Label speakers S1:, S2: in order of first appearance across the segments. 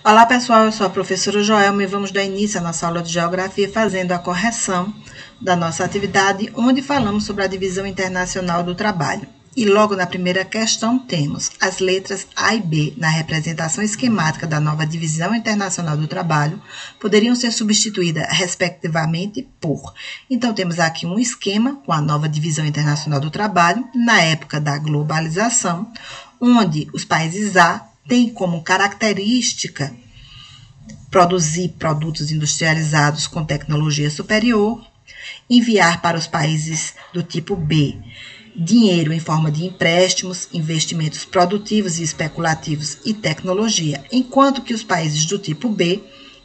S1: Olá pessoal, eu sou a professora Joelma e vamos dar início à nossa aula de Geografia fazendo a correção da nossa atividade, onde falamos sobre a Divisão Internacional do Trabalho. E logo na primeira questão temos as letras A e B na representação esquemática da nova Divisão Internacional do Trabalho poderiam ser substituídas respectivamente por. Então temos aqui um esquema com a nova Divisão Internacional do Trabalho na época da globalização, onde os países A tem como característica produzir produtos industrializados com tecnologia superior, enviar para os países do tipo B dinheiro em forma de empréstimos, investimentos produtivos e especulativos e tecnologia, enquanto que os países do tipo B,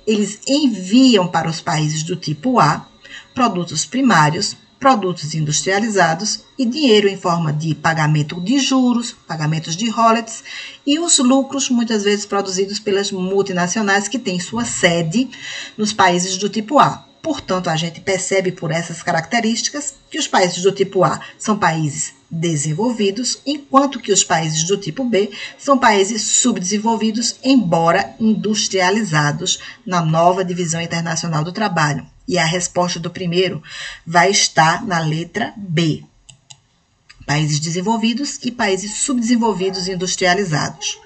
S1: eles enviam para os países do tipo A produtos primários, produtos industrializados e dinheiro em forma de pagamento de juros, pagamentos de royalties e os lucros muitas vezes produzidos pelas multinacionais que têm sua sede nos países do tipo A. Portanto, a gente percebe por essas características que os países do tipo A são países desenvolvidos, enquanto que os países do tipo B são países subdesenvolvidos, embora industrializados na nova Divisão Internacional do Trabalho. E a resposta do primeiro vai estar na letra B. Países desenvolvidos e países subdesenvolvidos industrializados.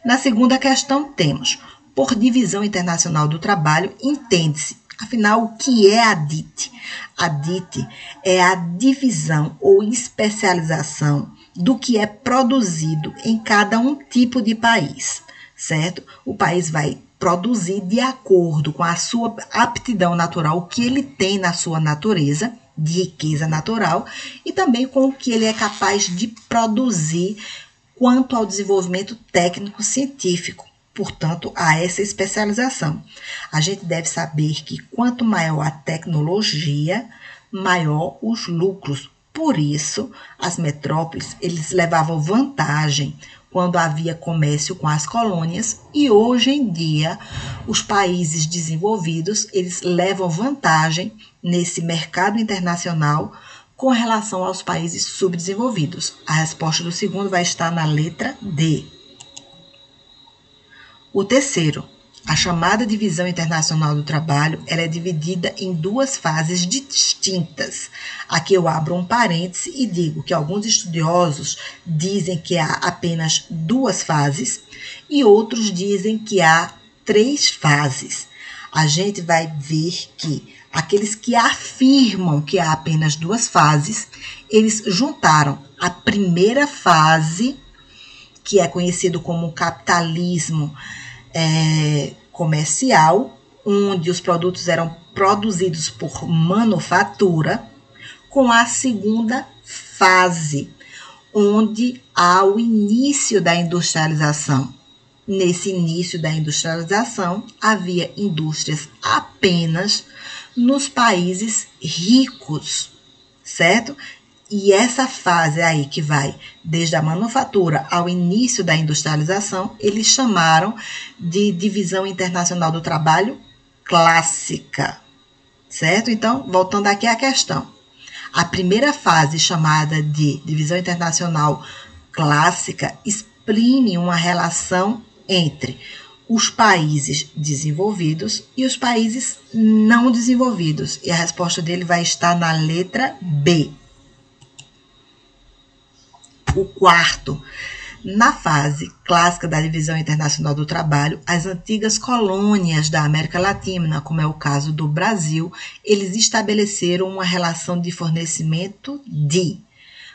S1: Na segunda questão temos, por Divisão Internacional do Trabalho, entende-se, afinal, o que é a DIT? A DIT é a divisão ou especialização do que é produzido em cada um tipo de país, certo? O país vai produzir de acordo com a sua aptidão natural, o que ele tem na sua natureza, de riqueza natural, e também com o que ele é capaz de produzir quanto ao desenvolvimento técnico-científico. Portanto, há essa especialização. A gente deve saber que quanto maior a tecnologia, maior os lucros. Por isso, as metrópoles, eles levavam vantagem quando havia comércio com as colônias e hoje em dia os países desenvolvidos, eles levam vantagem nesse mercado internacional com relação aos países subdesenvolvidos. A resposta do segundo vai estar na letra D. O terceiro, a chamada Divisão Internacional do Trabalho, ela é dividida em duas fases distintas. Aqui eu abro um parêntese e digo que alguns estudiosos dizem que há apenas duas fases e outros dizem que há três fases. A gente vai ver que aqueles que afirmam que há apenas duas fases, eles juntaram a primeira fase, que é conhecido como capitalismo comercial, onde os produtos eram produzidos por manufatura, com a segunda fase, onde há o início da industrialização. Nesse início da industrialização, havia indústrias apenas nos países ricos, certo? E essa fase aí que vai desde a manufatura ao início da industrialização, eles chamaram de Divisão Internacional do Trabalho Clássica, certo? Então, voltando aqui à questão. A primeira fase, chamada de Divisão Internacional Clássica, exprime uma relação entre os países desenvolvidos e os países não desenvolvidos. E a resposta dele vai estar na letra B. O quarto, na fase clássica da Divisão Internacional do Trabalho, as antigas colônias da América Latina, como é o caso do Brasil, eles estabeleceram uma relação de fornecimento de.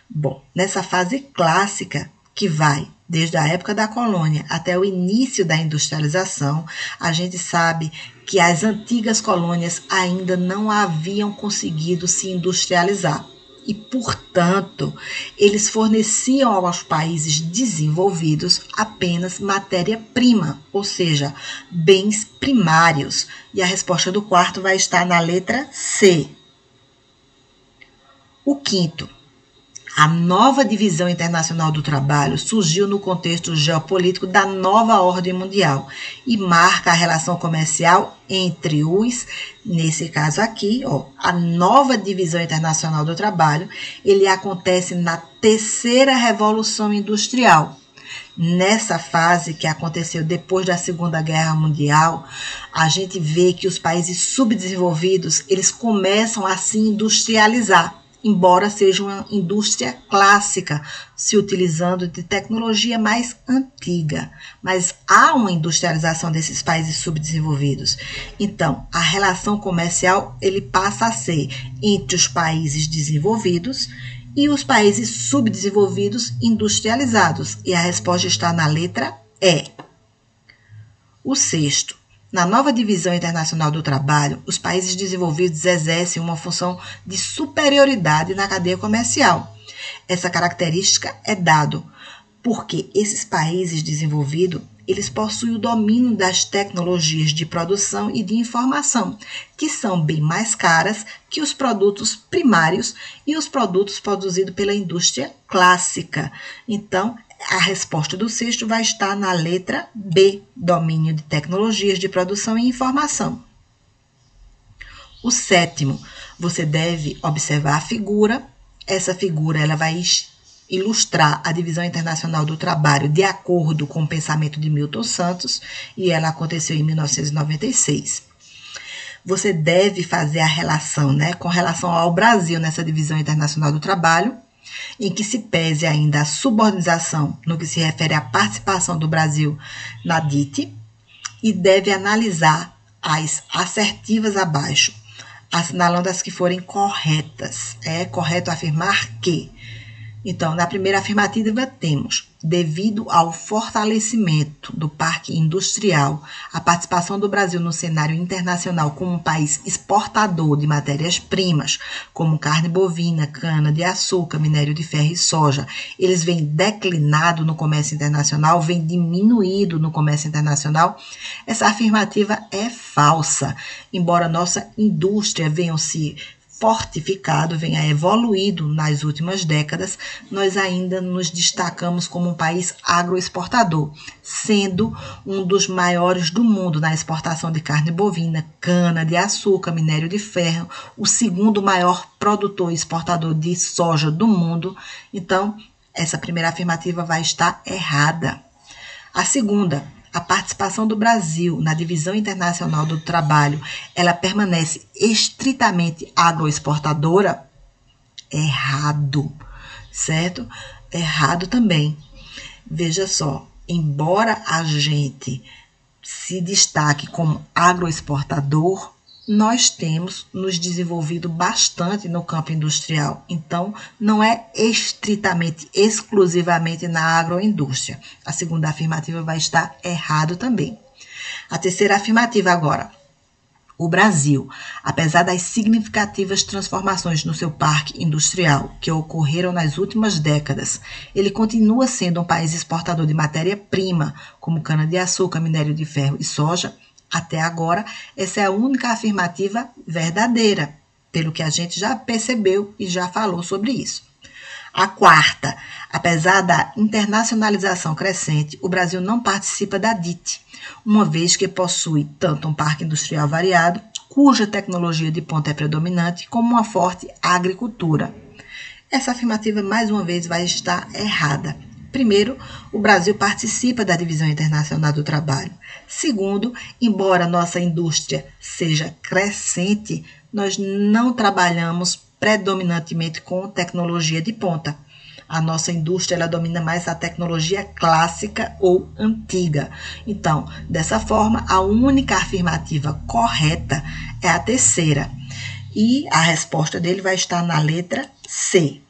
S1: Bom, nessa fase clássica, que vai desde a época da colônia até o início da industrialização, a gente sabe que as antigas colônias ainda não haviam conseguido se industrializar. E, portanto, eles forneciam aos países desenvolvidos apenas matéria-prima, ou seja, bens primários. E a resposta do quarto vai estar na letra C. O quinto, a nova Divisão Internacional do Trabalho surgiu no contexto geopolítico da nova ordem mundial e marca a relação comercial entre os, nesse caso aqui, a nova Divisão Internacional do Trabalho, ele acontece na terceira Revolução Industrial. Nessa fase que aconteceu depois da Segunda Guerra Mundial, a gente vê que os países subdesenvolvidos, eles começam a se industrializar, embora seja uma indústria clássica, se utilizando de tecnologia mais antiga. Mas há uma industrialização desses países subdesenvolvidos. Então, a relação comercial ele passa a ser entre os países desenvolvidos e os países subdesenvolvidos industrializados. E a resposta está na letra E. O sexto. Na nova divisão internacional do trabalho, os países desenvolvidos exercem uma função de superioridade na cadeia comercial. Essa característica é dado porque esses países desenvolvidos, eles possuem o domínio das tecnologias de produção e de informação, que são bem mais caras que os produtos primários e os produtos produzidos pela indústria clássica. Então, a resposta do sexto vai estar na letra B, domínio de tecnologias de produção e informação. O sétimo, você deve observar a figura. Essa figura ela vai ilustrar a divisão internacional do trabalho de acordo com o pensamento de Milton Santos, e ela aconteceu em 1996. Você deve fazer a relação, com relação ao Brasil nessa divisão internacional do trabalho, em que se pese ainda a subordinação no que se refere à participação do Brasil na DIT, e deve analisar as assertivas abaixo, assinalando as que forem corretas. É correto afirmar que. Então, na primeira afirmativa temos, devido ao fortalecimento do parque industrial, a participação do Brasil no cenário internacional como um país exportador de matérias-primas, como carne bovina, cana-de-açúcar, minério de ferro e soja, eles vêm declinado no comércio internacional, vêm diminuído no comércio internacional. Essa afirmativa é falsa, embora nossa indústria venha se fortificado, venha evoluído nas últimas décadas, nós ainda nos destacamos como um país agroexportador, sendo um dos maiores do mundo na exportação de carne bovina, cana-de-açúcar, minério de ferro, o segundo maior produtor e exportador de soja do mundo. Então, essa primeira afirmativa vai estar errada. A segunda, a participação do Brasil na divisão internacional do trabalho, ela permanece estritamente agroexportadora? Errado, certo? Errado também. Veja só, embora a gente se destaque como agroexportador, nós temos nos desenvolvido bastante no campo industrial. Então, não é estritamente, exclusivamente na agroindústria. A segunda afirmativa vai estar errado também. A terceira afirmativa agora. O Brasil, apesar das significativas transformações no seu parque industrial que ocorreram nas últimas décadas, ele continua sendo um país exportador de matéria-prima, como cana-de-açúcar, minério de ferro e soja. Até agora, essa é a única afirmativa verdadeira, pelo que a gente já percebeu e já falou sobre isso. A quarta, apesar da internacionalização crescente, o Brasil não participa da DIT, uma vez que possui tanto um parque industrial variado, cuja tecnologia de ponta é predominante, como uma forte agricultura. Essa afirmativa, mais uma vez, vai estar errada. Primeiro, o Brasil participa da divisão internacional do trabalho. Segundo, embora nossa indústria seja crescente, nós não trabalhamos predominantemente com tecnologia de ponta. A nossa indústria ela domina mais a tecnologia clássica ou antiga. Então, dessa forma, a única afirmativa correta é a terceira. E a resposta dele vai estar na letra C.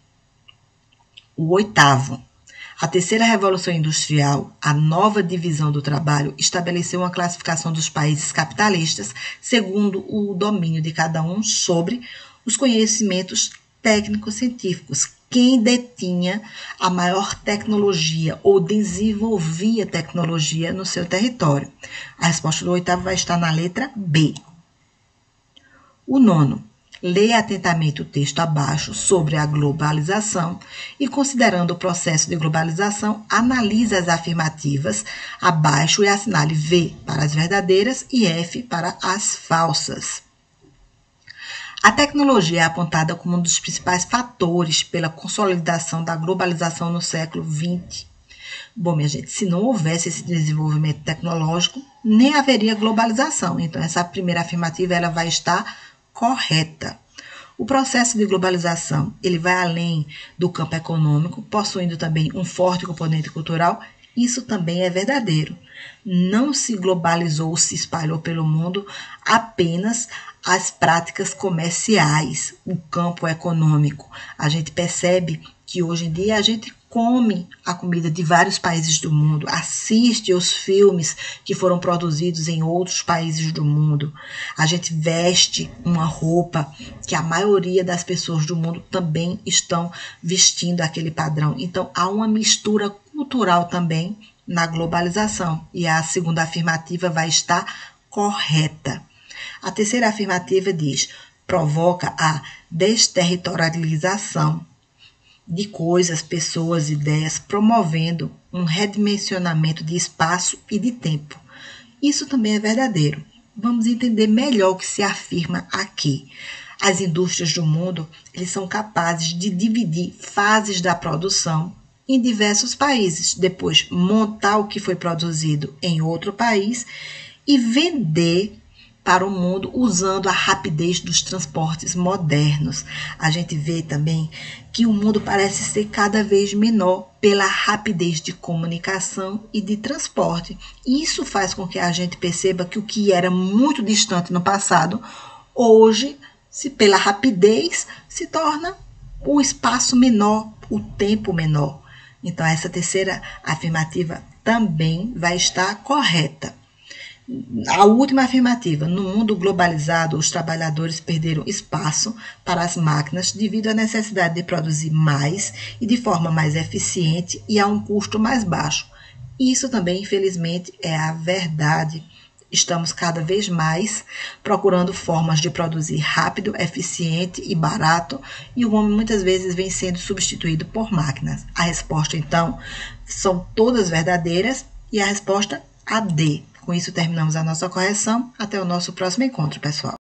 S1: O oitavo. A terceira revolução industrial, a nova divisão do trabalho, estabeleceu uma classificação dos países capitalistas segundo o domínio de cada um sobre os conhecimentos técnico-científicos. Quem detinha a maior tecnologia ou desenvolvia tecnologia no seu território. A resposta do oitavo vai estar na letra B. O nono. Leia atentamente o texto abaixo sobre a globalização e, considerando o processo de globalização, analise as afirmativas abaixo e assinale V para as verdadeiras e F para as falsas. A tecnologia é apontada como um dos principais fatores pela consolidação da globalização no século XX. Bom, minha gente, se não houvesse esse desenvolvimento tecnológico, nem haveria globalização. Então, essa primeira afirmativa ela vai estar correta. O processo de globalização ele vai além do campo econômico, possuindo também um forte componente cultural. Isso também é verdadeiro. Não se globalizou, se espalhou pelo mundo apenas as práticas comerciais, o campo econômico. A gente percebe que hoje em dia a gente come a comida de vários países do mundo, assiste os filmes que foram produzidos em outros países do mundo. A gente veste uma roupa que a maioria das pessoas do mundo também estão vestindo aquele padrão. Então, há uma mistura cultural também na globalização. E a segunda afirmativa vai estar correta. A terceira afirmativa diz: provoca a desterritorialização de coisas, pessoas, ideias, promovendo um redimensionamento de espaço e de tempo. Isso também é verdadeiro. Vamos entender melhor o que se afirma aqui. As indústrias do mundo, eles são capazes de dividir fases da produção em diversos países, depois montar o que foi produzido em outro país e vender para o mundo usando a rapidez dos transportes modernos. A gente vê também que o mundo parece ser cada vez menor pela rapidez de comunicação e de transporte. E isso faz com que a gente perceba que o que era muito distante no passado, hoje, pela rapidez, se torna o espaço menor, o tempo menor. Então, essa terceira afirmativa também vai estar correta. A última afirmativa: no mundo globalizado, os trabalhadores perderam espaço para as máquinas devido à necessidade de produzir mais e de forma mais eficiente e a um custo mais baixo. Isso também, infelizmente, é a verdade. Estamos cada vez mais procurando formas de produzir rápido, eficiente e barato, e o homem muitas vezes vem sendo substituído por máquinas. A resposta, então, são todas verdadeiras e a resposta a D. Com isso, terminamos a nossa correção. Até o nosso próximo encontro, pessoal.